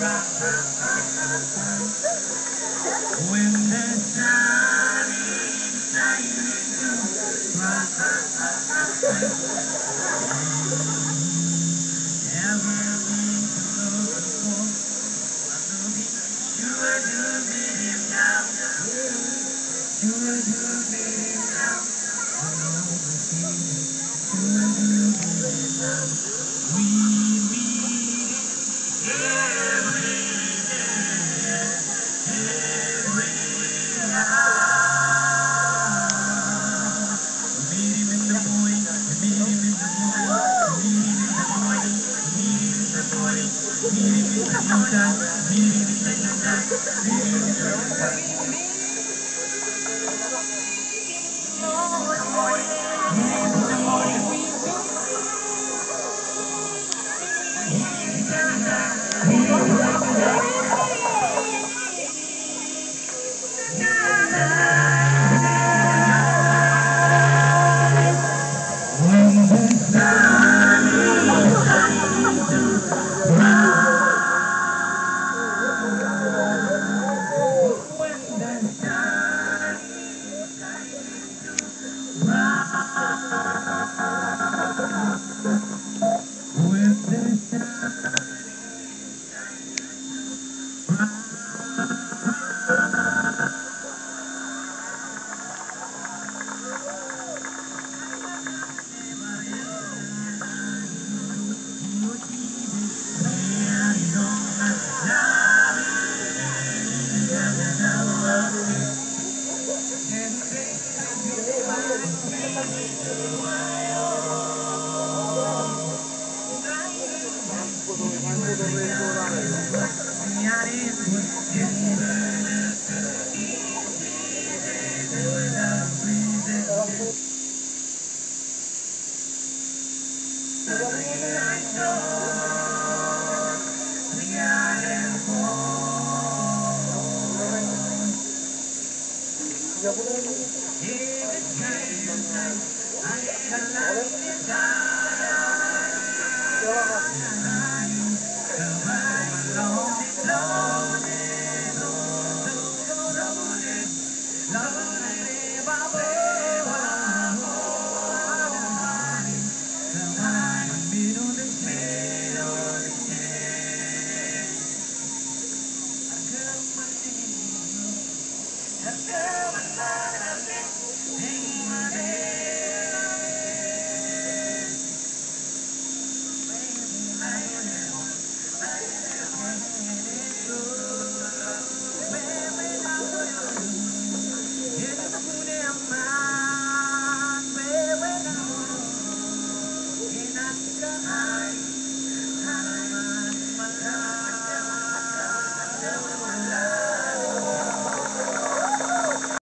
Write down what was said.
When the sun is shining through, everything to look for, you are doing it now, you are doing it now, you are doing it now. We meet every hour. Meet him in the morning, meet him in the morning, meet him in the morning, meet him in the morning, meet him in the noontime, meet him in the noontime, meet him in the when the sun is shining through, when the sun is shining through, when the sun